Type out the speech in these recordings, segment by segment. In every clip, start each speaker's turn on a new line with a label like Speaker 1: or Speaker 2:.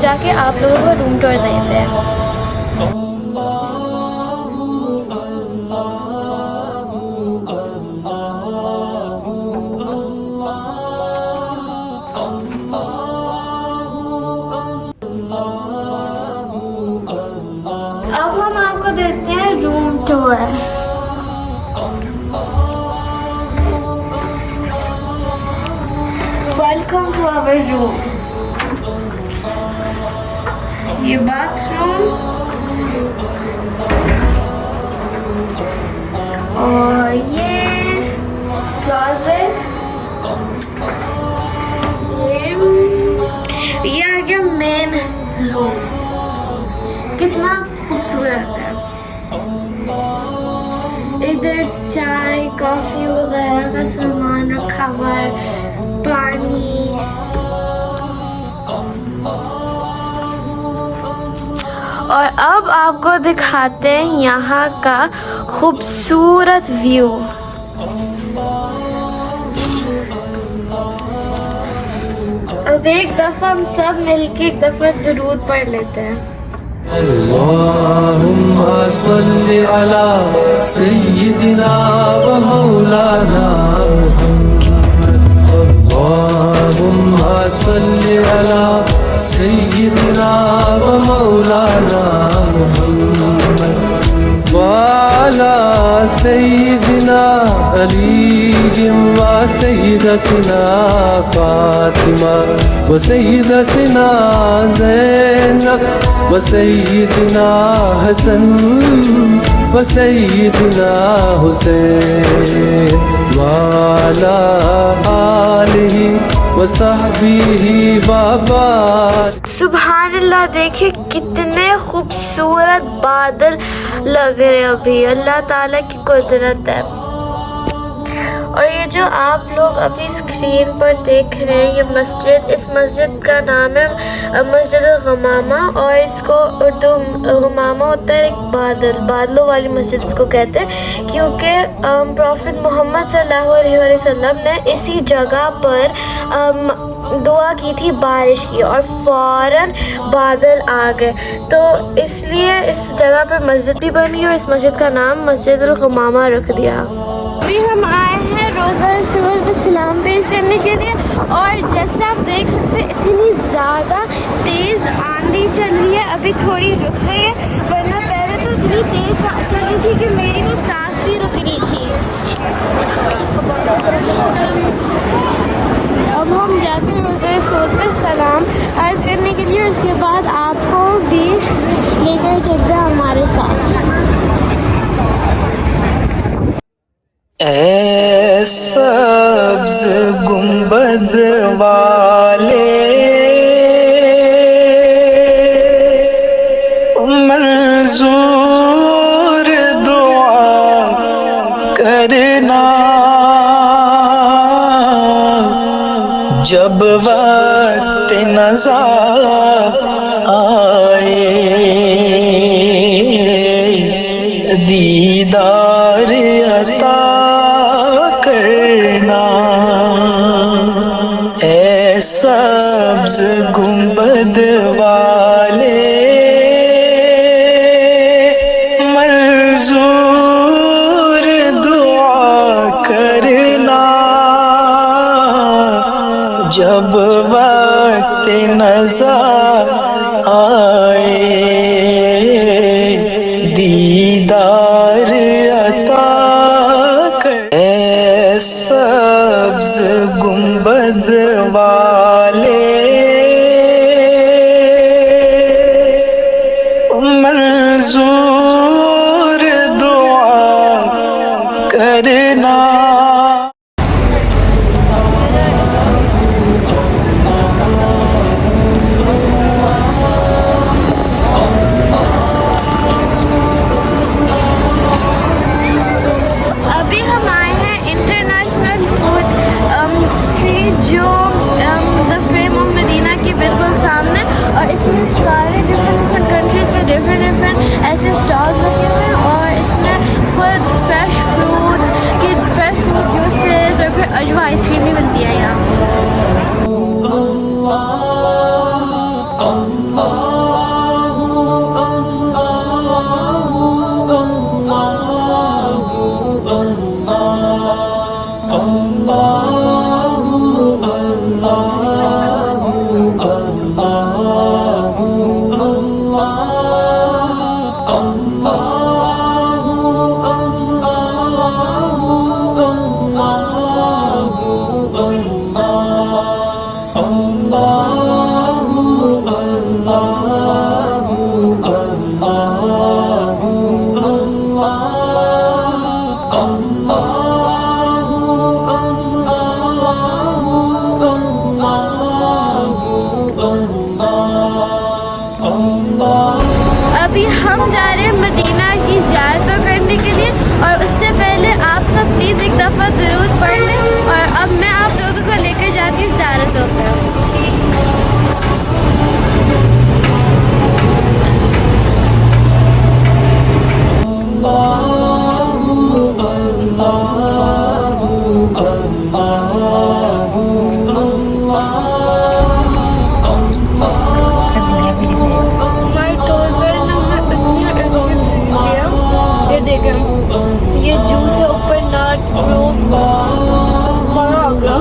Speaker 1: جا کے آپ لوگوں کو روم ٹور دیتے ہیں۔ اب ہم آپ کو دیتے ہیں روم ٹور۔ ویلکم ٹو آور روم۔ یہ باتھ روم اور یہ کلازٹ، یہ آ گیا مین روم۔ کتنا خوبصورت ہے۔ ادھر چائے کافی وغیرہ کا سامان رکھا ہوا ہے، پانی۔ اور اب آپ کو دکھاتے ہیں یہاں کا خوبصورت ویو۔ اب ایک دفعہ ہم سب مل کے ایک دفعہ درود پڑھ لیتے ہیں۔
Speaker 2: اللهم صل على سيدنا ومولانا محمد، اللهم صل على سيدنا ومولانا محمد وعلى سيدنا علي وسيدتنا فاطمة وسيدتنا زينب وسيدنا حسن وسيدنا حسين وعلى آله وصحبه وبارك۔
Speaker 1: سبحان اللہ، دیکھیں کتنے خوبصورت بادل لگ رہے ابھی، اللہ تعالیٰ کی قدرت ہے۔ اور یہ جو آپ لوگ ابھی اسکرین پر دیکھ رہے ہیں یہ مسجد، اس مسجد کا نام ہے مسجد الغمامہ، اور اس کو اردو غمامہ ہوتا ہے ایک بادلوں والی مسجد اس کو کہتے ہیں، کیونکہ پروفٹ محمد صلی اللہ علیہ وسلم نے اسی جگہ پر دعا کی تھی بارش کی، اور فوراً بادل آ گئے، تو اس لیے اس جگہ پر مسجد بھی بنی اور اس مسجد کا نام مسجد الغمامہ رکھ دیا۔ ابھی ہم آئے ہیں روزہ رسول پہ سلام پیش کرنے کے لیے، اور جیسے آپ دیکھ سکتے ہیں اتنی زیادہ تیز آندھی چل رہی ہے، ابھی تھوڑی رک گئی ہے، ورنہ پہلے تو اتنی تیز چل رہی تھی کہ میری تو سانس بھی رک رہی تھی۔ اب ہم جاتے ہیں روزہ رسول پہ سلام عرض کرنے کے لیے، اور اس کے بعد آپ کو بھی لے کر چلتے ہیں ہمارے ساتھ۔
Speaker 3: اے سبز گنبد والے منظور دعا کرنا، جب وقت نزا آئے دیدار عطا کرنا۔ اے سبز گنبد والے منظور دعا کرنا، جب وقت نزا آئے دیدار عطا کر۔ اے سبز گنبد والے منظور دعا کرنا۔
Speaker 1: ابھی ہم جا رہے ہیں مدینہ کی زیارت کرنے کے لیے، اور اس سے پہلے آپ سب پلیز ایک دفعہ درود پڑھ لیں، اور اب میں آپ لوگوں کو لے کر جاتی ہوں زیارتوں پہ۔ یہ جوس ہے اوپر نٹ فروٹ آ گیا۔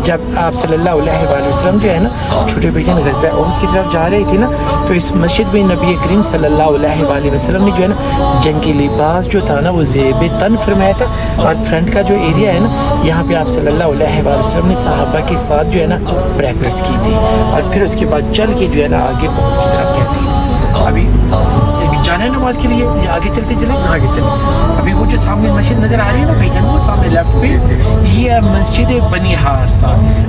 Speaker 4: جب آپ صلی اللہ علیہ وآلہ وسلم جو ہے نا چھوٹے بیٹے نے غزوہ احد کی طرف جا رہے تھے نا، تو اس مسجد میں نبی کریم صلی اللہ علیہ وآلہ وسلم نے جو ہے نا جنگی لباس جو تھا نا وہ زیب تن فرمایا تھا، اور فرنٹ کا جو ایریا ہے نا یہاں پہ آپ صلی اللہ علیہ وآلہ وسلم نے صحابہ کے ساتھ جو ہے نا پریکٹس کی تھی، اور پھر اس کے بعد چل کے جو ہے نا آگے احد کی طرف گئے تھے۔ ابھی جانا ہے نماز کے لیے یا آگے چلتے چلیں؟ آگے چلیں۔ ابھی وہ جو سامنے مسجد نظر آ رہی ہے نا بھائی جان، وہ سامنے لیفٹ پہ یہ ہے مسجد بنی حارثہ۔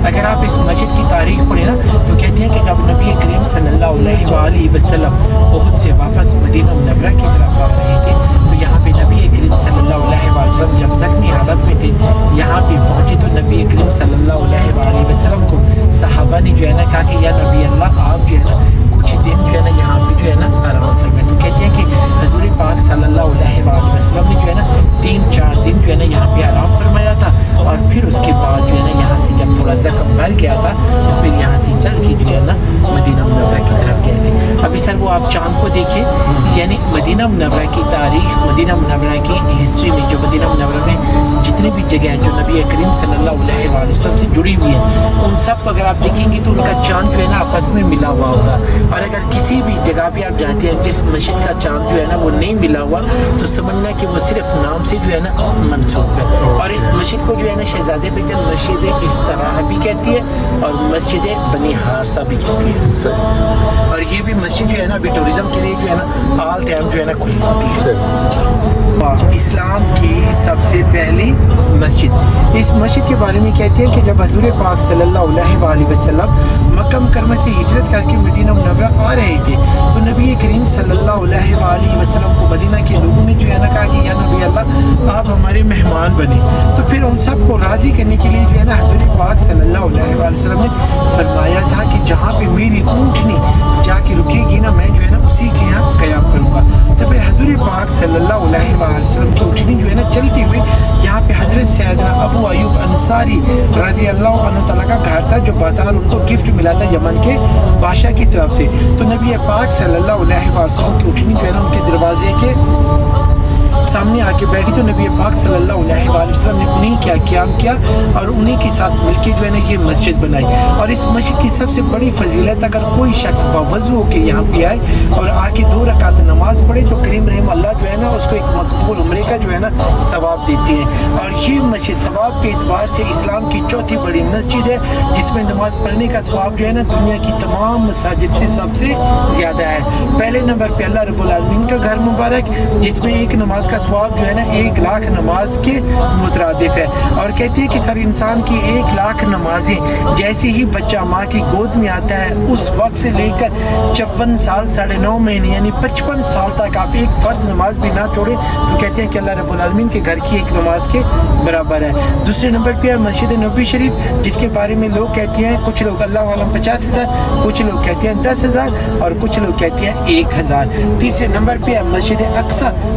Speaker 4: اگر آپ اس مسجد کی تاریخ پڑھیں نا تو کہتے ہیں کہ جب نبی کریم صلی اللہ علیہ وآلہ وسلم احد سے واپس مدینہ منورہ کی طرف آ رہے تھے، تو یہاں پہ نبی کریم صلی اللہ علیہ وآلہ وسلم جب زخمی حالت میں تھے یہاں پہ پہنچے، تو نبی کریم صلی اللہ علیہ وآلہ وسلم کو صحابہ نے جو ہے نا کہا کہ یا نبی اللہ آپ جو ہے نا کچھ دن جو ہے نا یہاں پہ جو ہے نا آرام فرمائیں۔ تو کہتے ہیں کہ حضور پاک صلی اللہ علیہ وآلہ وسلم نے جو ہے نا 3-4 دن جو ہے نا یہاں پہ آرام فرمایا تھا، اور پھر اس کے بعد جو ہے نا یہاں سے جب تھوڑا زخم بھر گیا تھا تو پھر یہاں سے چل کے جو ہے نا مدینہ منورہ کی طرف گئے تھے۔ ابھی سر وہ آپ چاند کو دیکھیں، یعنی مدینہ منورہ کی تاریخ، مدینہ منورہ کی ہسٹری میں جو مدینہ منورہ میں جتنی بھی جگہ ہیں جو نبی کریم صلی اللہ علیہ وآلہ وسلم سے جڑی ہوئی ہیں، ان سب کو اگر آپ دیکھیں گے تو ان کا چاند جو ہے نا آپس میں ملا ہوا ہوگا، اور اگر کسی بھی جگہ پہ آپ جاتے ہیں جس مسجد کا چاند جو ہے نا وہ نہیں ملا ہوا تو سمجھنا کہ وہ صرف نام سے جو ہے نا منسوب ہے۔ اور اس مسجد کو جو ہے نا شہزادے بیگم مسجد استراحہ بھی کہتی ہے اور مسجد بنی حارثہ بھی کہتی ہے، اور یہ بھی مسجد جو ہے نا ابھی ٹورزم کے لیے جو ہے نا آل ٹائم جو ہے نا کھلی ہوتی ہے۔ اسلام کی سب سے پہلی مسجد، اس مسجد کے بارے میں کہتے ہیں کہ جب حضور پاک صلی اللہ علیہ وآلہ وسلم مکہ مکرمہ سے ہجرت کر کے مدینہ منورہ آ رہے تھے تو نبی کریم صلی اللہ علیہ وآلہ وسلم کو مدینہ کے لوگوں نے جو ہے نا کہا کہ یا نبی اللہ آپ ہمارے مہمان بنے، تو پھر ان سب کو راضی کرنے کے لیے جو ہے نا حضور پاک صلی اللہ علیہ وآلہ وسلم نے فرمایا تھا کہ جہاں پہ میری اونٹنی جا کے رکے گی نا میں جو ہے نا اسی کے یہاں قیام کروں گا۔ تو پھر حضور پاک صلی اللہ علیہ وآلہ وسلم کی اونٹنی جو ہے نا چلتی ہوئی یہاں پہ حضرت سیدنا ابو ایوب انصاری رضی اللہ عنہ تعالیٰ کا گھر تھا جو بطار ان کو گفٹ ملا تھا یمن کے بادشاہ کی طرف سے، تو نبی پاک صلی اللہ علیہ وآلہ وسلم کی اونٹنی جو ہے نا ان کے دروازے کے سامنے آ کے بیٹھی، تو نبی پاک صلی اللہ علیہ وآلہ وسلم نے انہیں کیا قیام کیا اور انہیں کے ساتھ مل کے جو ہے نا یہ مسجد بنائی۔ اور اس مسجد کی سب سے بڑی فضیلت اگر کوئی شخص باوضو ہو کے یہاں پہ آئے اور آ کے 2 رکعت نماز پڑھے تو کریم رحم اللہ جو ہے نا اس کو ایک مقبول عمرے کا جو ہے نا ثواب دیتے ہیں، اور یہ مسجد ثواب کے اعتبار سے اسلام کی 4تھی بڑی مسجد ہے جس میں نماز پڑھنے کا ثواب جو ہے نا دنیا کی تمام مساجد سے سب سے زیادہ ہے۔ پہلے نمبر پہ اللہ رب العالمین کا گھر مبارک جس میں ایک نماز کا ثواب جو ہے نا 1 لاکھ نماز کے مترادف ہے، اور کہتے ہیں کہ سر انسان کی 1 لاکھ نمازیں جیسے ہی بچہ ماں کی گود میں آتا ہے اس وقت سے لے کر 54 سال 9.5 مہینے یعنی 55 سال تک آپ ایک فرض نماز بھی نہ چھوڑیں تو کہتے ہیں کہ اللہ رب العالمین کے گھر کی 1 نماز کے برابر ہے۔ دوسرے نمبر پہ ہے مسجد نبوی شریف جس کے بارے میں لوگ کہتے ہیں، کچھ لوگ اللہ عالم 50,000، کچھ لوگ کہتے ہیں 10,000 اور کچھ لوگ کہتے ہیں 1,000۔ تیسرے نمبر پہ ہے مسجد اقصی،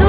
Speaker 1: 2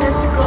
Speaker 1: Let's go.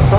Speaker 4: 100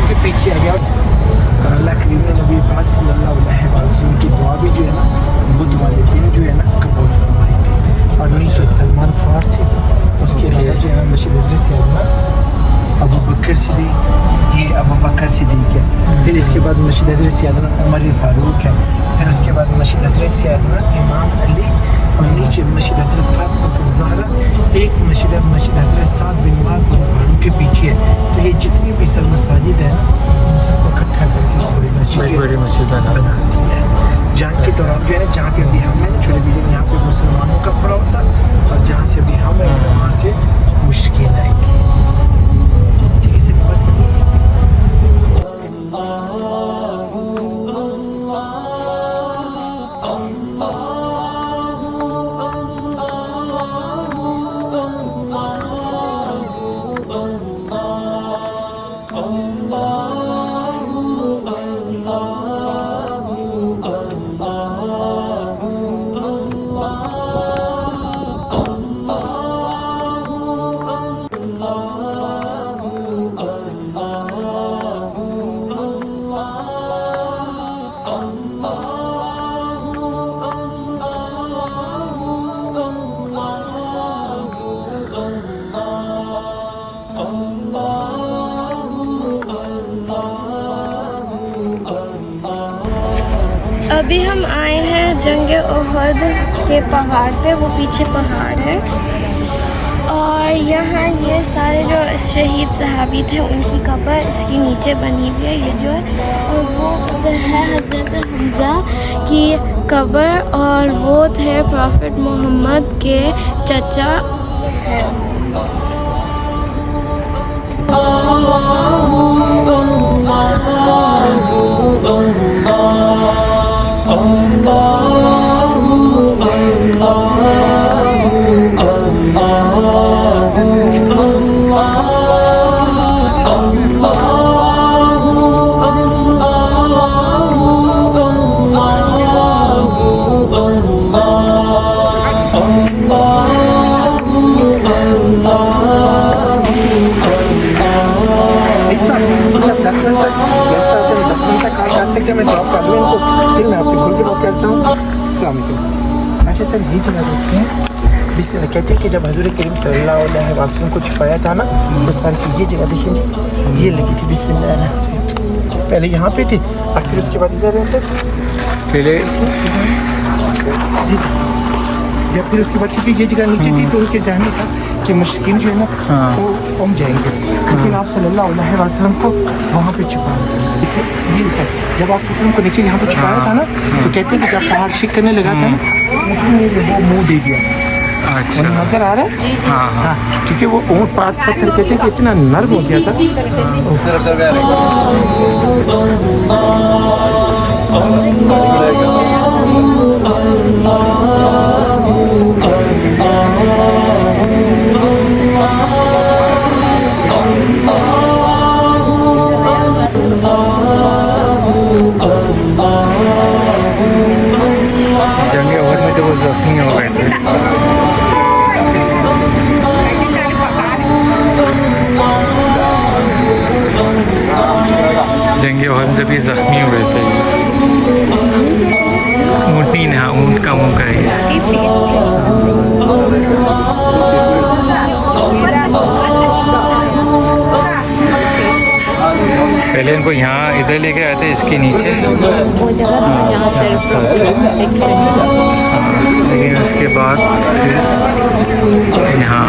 Speaker 4: مسجد کے پیچھے آ گیا اور اللہ کریم نے نبی پاک صلی اللہ علیہ وسلم کی دعا بھی جو ہے نا بدھ والے دن جو ہے نا قبول فرمائی تھی. اور نیچے سلمان فارسی, اس کے علاوہ جو ہے نا مسجد حضرت سیدنا ابو بکر صدیق, یہ ابو بکر صدیق ہے. پھر اس کے بعد مسجد حضرت سیدنا عمر فاروق ہے. پھر اس کے بعد مسجد حضرت سیدنا امام علی, اور نیچے مسجد حضرت فاطمہ الزہرا. ایک مسجد ہے مسجد حضرت سعد بن معاذ بن فاروق کے پیچھے ہے. تو یہ جتنی بھی سب مساجد ہیں نا ان سب کو اکٹھا کر کے بڑی مسجد بنا دی ہے. جنگ کے دوران جو ہے نا جہاں پہ ابھی ہم ہیں نا چھوٹے بھی یہاں پہ مسلمانوں کا پڑا ہوتا, اور جہاں سے ابھی ہم ہیں وہاں سے مشرکین آئی تھی.
Speaker 1: ابھی ہم آئے ہیں جنگ احد کے پہاڑ پہ, وہ پیچھے پہاڑ ہے, اور یہاں یہ سارے جو شہید صحابی تھے ان کی قبر اس کی نیچے بنی ہوئی ہے, یہ جو ہے. اور وہ ادھر ہے حضرت حمزہ کی قبر, اور وہ تھے پروفٹ محمد کے چچا ہے. میں ڈراپ کر دوں ان کو, پھر میں آپ سے کھل کے بات کرتا ہوں. السلام علیکم. اچھا سر, یہ جگہ دیکھتے ہیں. بسم اللہ. کہتے ہیں کہ جب حضور کریم صلی اللہ علیہ وسلم کو چھپایا تھا نا, تو سر کی یہ جگہ دیکھیں جی, یہ لگی تھی. بسم اللہ. پہلے یہاں پہ تھی, اور پھر اس کے بعد ادھر ہے سر. پہلے جی, جب پھر اس کے بعد کیونکہ یہ جگہ نیچے تھی تو ان کے ذہن میں تھا کہ مشرکین جو ہے نا وہ ام جائیں گے, لیکن آپ صلی اللہ علیہ وسلم کو وہاں پہ چھپایا. یہ جب آپ وسلم کو نیچے یہاں پہ چھپایا تھا نا, تو کہتے ہیں کہ جب پہاڑ شک کرنے لگا تھا نا, وہ منہ دے دیا. اچھا, نظر آ رہا ہے. ہاں, کیونکہ وہ اونٹ پتھر کہتے ہیں کہ اتنا نرم ہو گیا تھا. جنگ احد میں جب وہ زخمی ہو گئے تھے, جنگ احد میں جب یہ زخمی ہو گئے تھے, اونٹنی نے, اونٹ کا منہ کا پہلے ان کو یہاں ادھر لے کے آئے تھے اس کے نیچے,
Speaker 5: وہ جگہ جہاں صرف فکس کریں,
Speaker 4: لیکن اس کے بعد پھر یہاں